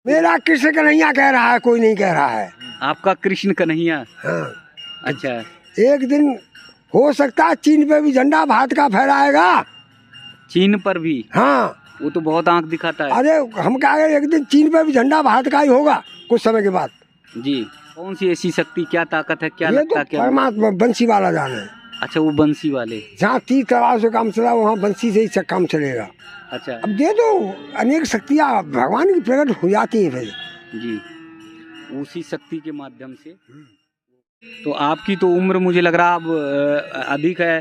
मेरा कृष्ण कन्हैया कह रहा है, कोई नहीं कह रहा है। आपका कृष्ण कन्हैया? हाँ। अच्छा। एक दिन हो सकता है चीन पे भी झंडा भारत का फहराएगा। चीन पर भी? हाँ, वो तो बहुत आंख दिखाता है। अरे हम कह रहे एक दिन चीन पे भी झंडा भारत का ही होगा कुछ समय के बाद। जी। कौन सी ऐसी शक्ति, क्या ताकत है, क्या ये लगता तो है क्या? परमात्मा बंसी वाला जाने। अच्छा, वो बंसी वाले। जहाँ 30 तलवार से काम चला वहाँ बंसी से ही काम चलेगा। अच्छा। अब दे दो, अनेक शक्तियाँ भगवान की प्रकट हो जाती हैं फिर। जी, उसी शक्ति के माध्यम से। तो आपकी तो उम्र मुझे लग रहा अब अधिक है,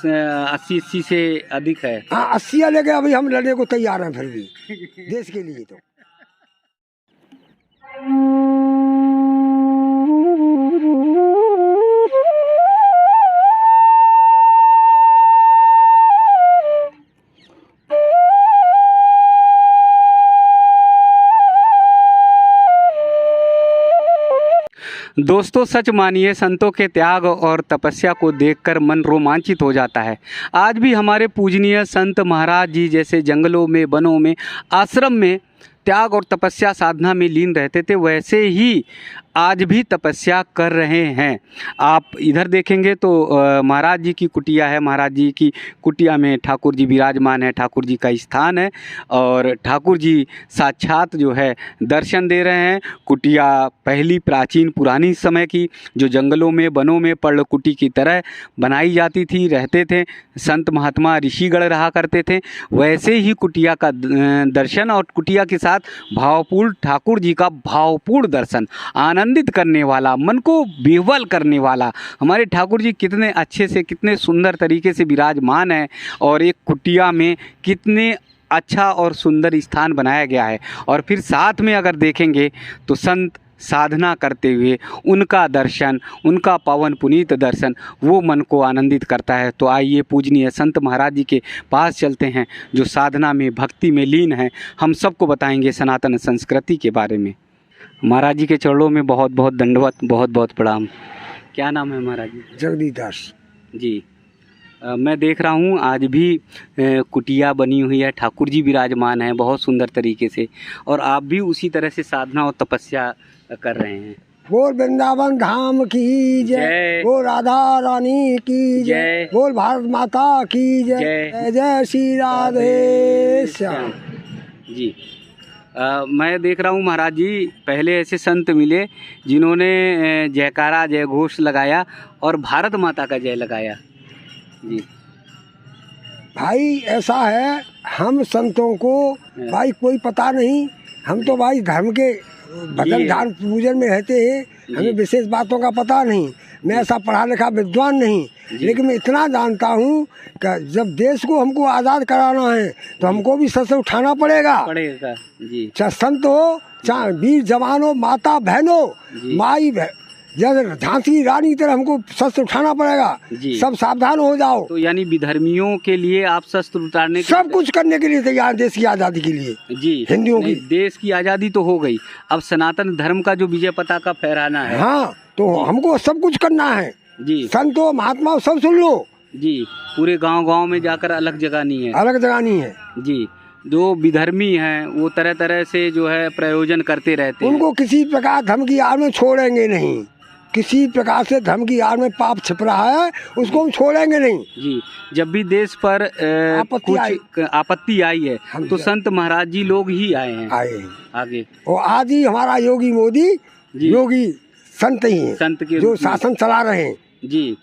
80 से अधिक है। हाँ, 80 लेके अभी हम लड़ने को तैयार हैं फिर भी देश के लिए। तो दोस्तों, सच मानिए, संतों के त्याग और तपस्या को देखकर मन रोमांचित हो जाता है। आज भी हमारे पूजनीय संत महाराज जी जैसे जंगलों में, वनों में, आश्रम में त्याग और तपस्या साधना में लीन रहते थे, वैसे ही आज भी तपस्या कर रहे हैं। आप इधर देखेंगे तो महाराज जी की कुटिया है। महाराज जी की कुटिया में ठाकुर जी विराजमान है, ठाकुर जी का स्थान है और ठाकुर जी साक्षात जो है दर्शन दे रहे हैं। कुटिया पहली प्राचीन पुरानी समय की, जो जंगलों में, वनों में पर्णकुटी की तरह बनाई जाती थी, रहते थे संत महात्मा ऋषिगण रहा करते थे, वैसे ही कुटिया का दर्शन और कुटिया के साथ भावपूर्ण ठाकुर जी का भावपूर्ण दर्शन, आनंदित करने वाला, मन को विह्वल करने वाला। हमारे ठाकुर जी कितने अच्छे से, कितने सुंदर तरीके से विराजमान है और एक कुटिया में कितने अच्छा और सुंदर स्थान बनाया गया है। और फिर साथ में अगर देखेंगे तो संत साधना करते हुए उनका दर्शन, उनका पावन पुनीत दर्शन, वो मन को आनंदित करता है। तो आइए पूजनीय संत महाराज जी के पास चलते हैं, जो साधना में, भक्ति में लीन हैं। हम सबको बताएंगे सनातन संस्कृति के बारे में। महाराज जी के चरणों में बहुत बहुत दंडवत, बहुत बहुत प्रणाम। क्या नाम है महाराज जी? जगदीश दास जी। मैं देख रहा हूँ आज भी कुटिया बनी हुई है, ठाकुर जी विराजमान हैं बहुत सुंदर तरीके से, और आप भी उसी तरह से साधना और तपस्या कर रहे हैं। बोल वृंदावन धाम की जय, बोल राधा रानी की जय, बोल भारत माता की जय, जय जय श्री राधे श्याम। जी। मैं देख रहा हूँ महाराज जी, पहले ऐसे संत मिले जिन्होंने जयकारा, जय घोष लगाया और भारत माता का जय लगाया। जी भाई, ऐसा है, हम संतों को भाई कोई पता नहीं, हम तो भाई धर्म के भजन ध्यान पूजन में रहते हैं, हमें विशेष बातों का पता नहीं। मैं ऐसा पढ़ा लिखा विद्वान नहीं, लेकिन मैं इतना जानता हूँ कि जब देश को हमको आज़ाद कराना है तो हमको भी सर से उठाना पड़ेगा। जी। चाहे संत हो, चाहे वीर जवान हो, माता बहनों, माई जैसे झांसी की रानी की तरह हमको शस्त्र उठाना पड़ेगा। सब सावधान हो जाओ। तो यानी विधर्मियों के लिए आप शस्त्र उतारने, सब कुछ करने के लिए तैयार, देश की आज़ादी के लिए। जी। हिंदुओं की देश की आज़ादी तो हो गई, अब सनातन धर्म का जो विजय पताका फहराना है। हाँ, तो हमको सब कुछ करना है। जी। संतो महात्मा सब सुन लो। जी। पूरे गांव-गांव में जाकर अलग जगानी है। अलग जगानी है। जी। जो विधर्मी हैं वो तरह तरह से जो है प्रयोजन करते रहते हैं। उनको किसी प्रकार धर्म की आड़ में छोड़ेंगे नहीं। किसी प्रकार से धर्म की आड़ में पाप छिप रहा है, उसको हम छोड़ेंगे नहीं। जी। जब भी देश पर कुछ आपत्ति आई है तो संत महाराज जी लोग ही आए हैं आगे। और आज ही हमारा योगी मोदी, योगी संत ही हैं, संत के जो शासन चला रहे हैं। जी।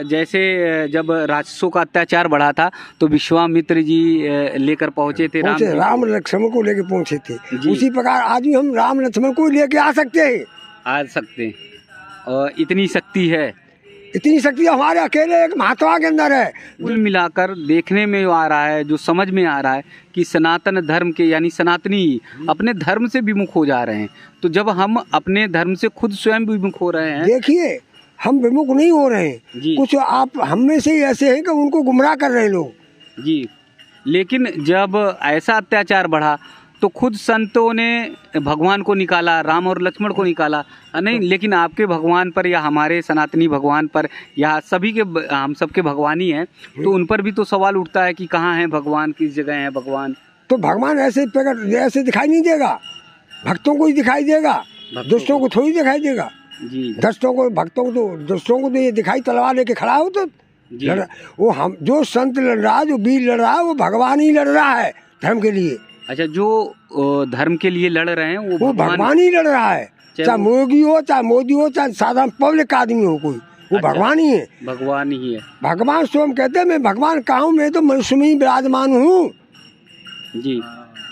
जैसे जब राक्षसों का अत्याचार बढ़ा था तो विश्वामित्र जी लेकर पहुंचे थे, राम लक्ष्मण को लेकर पहुंचे थे। उसी प्रकार आज भी हम राम लक्ष्मण को लेके आ सकते हैं। और इतनी शक्ति है, इतनी शक्ति हमारे अकेले एक महात्मा के अंदर है। कुल मिलाकर देखने में आ रहा है, जो समझ में आ रहा है कि सनातन धर्म के यानी सनातनी अपने धर्म से विमुख हो जा रहे हैं। तो जब हम अपने धर्म से खुद स्वयं विमुख हो रहे हैं, देखिए हम विमुख नहीं हो रहे हैं, कुछ आप हम में से ही ऐसे हैं कि उनको गुमराह कर रहे हैं लोग। जी। लेकिन जब ऐसा अत्याचार बढ़ा तो खुद संतों ने भगवान को निकाला, राम और लक्ष्मण को निकाला। नहीं, लेकिन आपके भगवान पर या हमारे सनातनी भगवान पर या सभी के, हम सबके भगवान ही हैं, तो उन पर भी तो सवाल उठता है कि कहाँ है भगवान, किस जगह है भगवान। तो भगवान ऐसे प्रकट, ऐसे दिखाई नहीं देगा। भक्तों को ही दिखाई देगा, दुष्टों को थोड़ी दिखाई देगा। जी दुष्टों को, भक्तों को तो, दुष्टों को तो ये दिखाई तलवार लेके खड़ा हो तो जी। वो हम जो संत लड़ रहा है, जो वीर लड़ रहा है, वो भगवान ही लड़ रहा है धर्म के लिए। अच्छा, जो धर्म के लिए लड़ रहे हैं वो भगवान ही लड़ रहा है, चाहे मोदी हो, चाहे मोदी हो, चाहे साधारण पब्लिक आदमी हो, कोई वो भगवान ही है। भगवान ही है। भगवान स्वयं कहते हैं मैं भगवान कहाँ हूँ, मैं तो मनुष्य में ही विराजमान हूँ जी।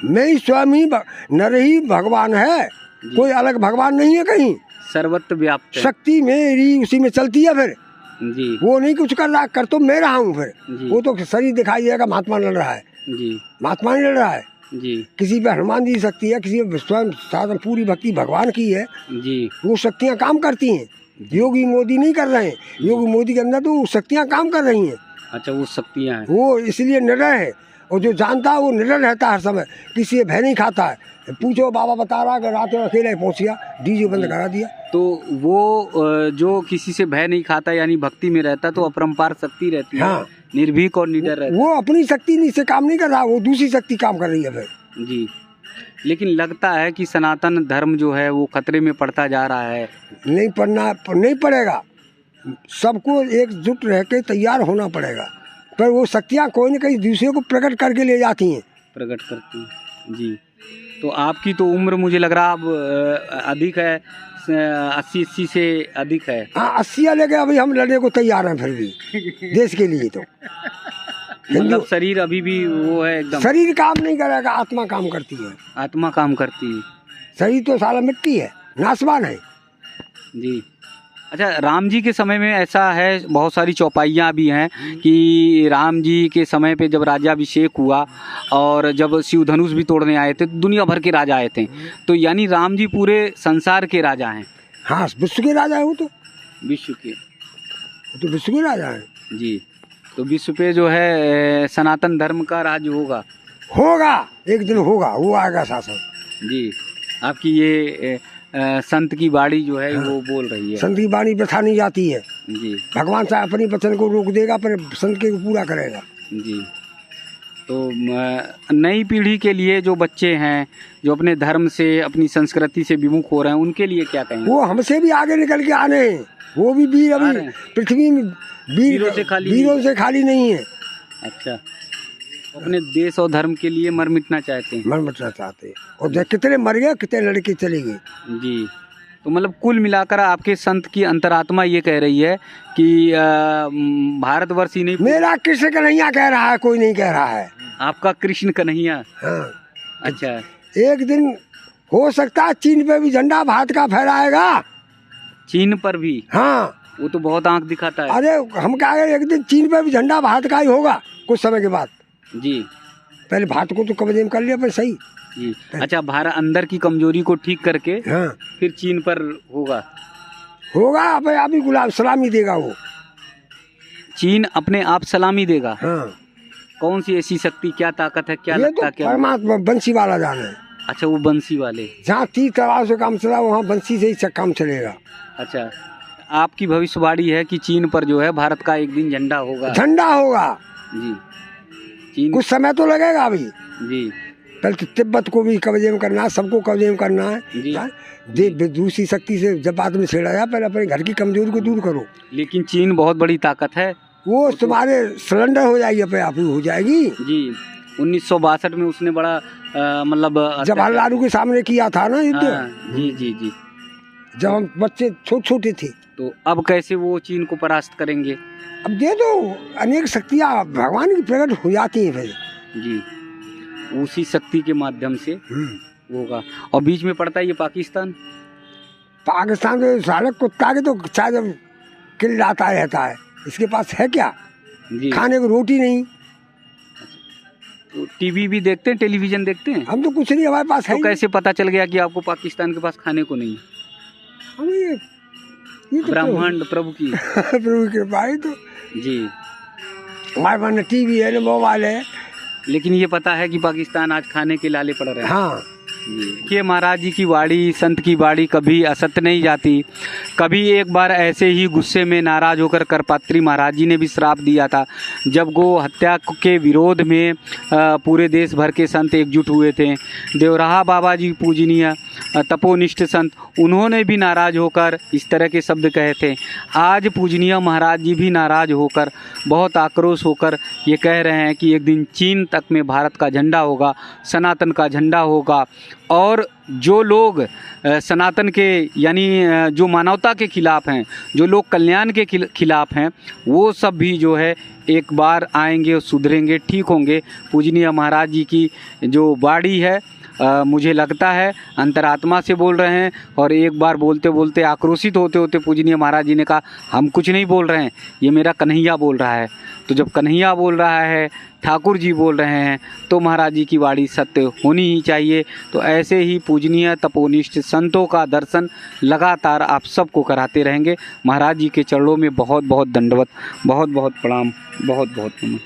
मैं ही स्वयं ही नर ही भगवान है, कोई अलग भगवान नहीं है कहीं। सर्वत्र व्याप्त है। शक्ति मेरी उसी में चलती है। फिर जी वो नहीं कुछ कर रहा, कर तो मैं रहा हूँ। फिर जी। वो तो शरीर दिखाई देगा, महात्मा लड़ रहा है, जी महात्मा नहीं लड़ रहा है। जी किसी पे हनुमान जी शक्ति है, किसी पे स्वयं साधन पूरी भक्ति भगवान की है, जी। वो शक्तियाँ काम करती हैं। योगी मोदी नहीं कर रहे हैं, योगी मोदी के अंदर तो शक्तियाँ काम कर रही हैं। अच्छा, वो शक्तियाँ हैं। वो इसलिए निडर है, और जो जानता है वो निडर रहता है हर समय, किसी से भय नहीं खाता है। पूछो, बाबा बता रहा है रात में अकेले ही पहुँच गया, डीजे बंद करा दिया। तो वो जो किसी से भय नहीं खाता यानी भक्ति में रहता, तो अपरंपार शक्ति रहती है। हाँ। निर्भीक और निडर रहता वो अपनी शक्ति से काम नहीं कर रहा, वो दूसरी शक्ति काम कर रही है फिर। जी। लेकिन लगता है कि सनातन धर्म जो है वो खतरे में पड़ता जा रहा है। नहीं पड़ेगा, सबको एकजुट रह के तैयार होना पड़ेगा। पर वो शक्तियाँ कोई न कहीं दूसरे को प्रकट करके ले जाती हैं, प्रकट करती हैं। जी। तो आपकी तो उम्र मुझे लग रहा अब अधिक है, 80 से अधिक है। हाँ, 80 लेके अभी हम लड़ने को तैयार हैं फिर भी देश के लिए। तो मतलब शरीर अभी भी वो है एकदम। शरीर काम नहीं करेगा, आत्मा काम करती है। आत्मा काम करती है। शरीर तो साला मिट्टी है, नासवान है। जी। अच्छा, राम जी के समय में ऐसा है, बहुत सारी चौपाइयाँ भी हैं कि राम जी के समय पे जब राज्याभिषेक हुआ और जब शिव धनुष भी तोड़ने आए थे, दुनिया भर के राजा आए थे, तो यानी राम जी पूरे संसार के राजा हैं। हाँ, विश्व के राजा है वो तो, विश्व के, वो तो विश्व के राजा है। जी। तो विश्व पे जो है सनातन धर्म का राज होगा। एक दिन होगा, वो आएगा शासन। जी। आपकी ये संत की बाड़ी जो है वो बोल रही है। संत की बाणी प्रथा नहीं जाती है। जी। भगवान साहब अपनी वचन को रोक देगा, पर संत के पूरा करेगा। जी। तो नई पीढ़ी के लिए जो बच्चे हैं, जो अपने धर्म से, अपनी संस्कृति से विमुख हो रहे हैं, उनके लिए क्या कहेंगे? वो हमसे भी आगे निकल के आने हैं, वो भी वीर अभी पृथ्वी में वीरों से खाली नहीं है। अच्छा, अपने देश और धर्म के लिए मर मिटना चाहते हैं। मर मिटना चाहते हैं, और कितने मर गए, कितने लड़के चले गए। जी। तो मतलब कुल मिलाकर आपके संत की अंतरात्मा ये कह रही है कि भारतवर्ष ही नहीं, मेरा कृष्ण कन्हैया कह रहा है, कोई नहीं कह रहा है। आपका कृष्ण कन्हैया। हाँ। अच्छा। एक दिन हो सकता है चीन पे भी झंडा भारत का फहराएगा। चीन पर भी? हाँ, वो तो बहुत आंख दिखाता है। अरे हम क्या कहें, एक दिन चीन पे भी झंडा भारत का ही होगा कुछ समय के बाद। जी। पहले भारत को तो कब्जे में कर लिया, पर सही। जी। अच्छा, भारत अंदर की कमजोरी को ठीक करके हाँ, फिर चीन पर होगा। अपने आप ही गुलाम सलामी देगा वो। चीन अपने आप सलामी देगा? हाँ। कौन सी ऐसी शक्ति, क्या ताकत है, क्या ये लगता तो क्या? परमात्मा बंसी वाला जाने है। अच्छा, वो बंसी वाले। जहाँ तीर तलवार से काम चला, वहाँ बंसी से ही काम चलेगा। अच्छा, आपकी भविष्यवाणी है कि चीन पर जो है भारत का एक दिन झंडा होगा। झंडा होगा। जी। चीन कुछ समय तो लगेगा अभी। जी। पहले तो तिब्बत को भी कब्जे में करना है, सबको कब्जे में करना है। जी। दूसरी शक्ति से जब बाद में छेड़ा जाए, पहले अपने घर की कमजोरी को दूर करो। लेकिन चीन बहुत बड़ी ताकत है। वो तुम्हारे सिलेंडर हो जाएगी, अपने आप ही हो जाएगी। जी। 1962 में उसने बड़ा मतलब जवाहरलाल के सामने किया था ना युद्ध। जी जी जी। जब हम बच्चे छोटे थे। तो अब कैसे वो चीन को परास्त करेंगे? अब दे दो, अनेक शक्तियाँ भगवान की प्रकट हो जाती हैं फिर। जी। उसी शक्ति के माध्यम से होगा। और बीच में पड़ता है ये पाकिस्तान। पाकिस्तान तो सारे कुत्ता के तो चाहे जब किल जाता रहता है, इसके पास है क्या? जी। खाने को रोटी नहीं। तो टीवी भी देखते हैं, टेलीविजन देखते हैं? हम तो कुछ नहीं, हमारे पास है। तो कैसे पता चल गया कि आपको पाकिस्तान के पास खाने को नहीं? हमें ये तो ब्रह्मांड प्रभु की प्रभु की कृपा है। तो जी, हमारे पास न टीवी है, न मोबाइल है, लेकिन ये पता है कि पाकिस्तान आज खाने के लाले पड़ रहे हैं। हाँ। देखिए, महाराज जी की वाणी, संत की वाणी कभी असत नहीं जाती। कभी एक बार ऐसे ही गुस्से में नाराज होकर करपात्री महाराज जी ने भी श्राप दिया था, जब गो हत्या के विरोध में पूरे देश भर के संत एकजुट हुए थे। देवराहा बाबा जी पूजनीय तपोनिष्ठ संत, उन्होंने भी नाराज होकर इस तरह के शब्द कहे थे। आज पूजनीय महाराज जी भी नाराज होकर, बहुत आक्रोश होकर ये कह रहे हैं कि एक दिन चीन तक में भारत का झंडा होगा, सनातन का झंडा होगा, और जो लोग सनातन के यानी जो मानवता के खिलाफ़ हैं, जो लोग कल्याण के खिलाफ़ हैं, वो सब भी जो है एक बार आएंगे और सुधरेंगे, ठीक होंगे। पूजनीय महाराज जी की जो वाणी है, मुझे लगता है अंतरात्मा से बोल रहे हैं। और एक बार बोलते बोलते आक्रोशित होते होते पूजनीय महाराज जी ने कहा, हम कुछ नहीं बोल रहे हैं, ये मेरा कन्हैया बोल रहा है। तो जब कन्हैया बोल रहा है, ठाकुर जी बोल रहे हैं, तो महाराज जी की वाणी सत्य होनी ही चाहिए। तो ऐसे ही पूजनीय तपोनिष्ठ संतों का दर्शन लगातार आप सबको कराते रहेंगे। महाराज जी के चरणों में बहुत बहुत दंडवत, बहुत बहुत प्रणाम, बहुत बहुत नमन।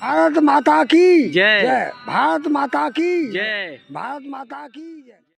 भारत माता की जय। भारत माता की जय। भारत माता की जय।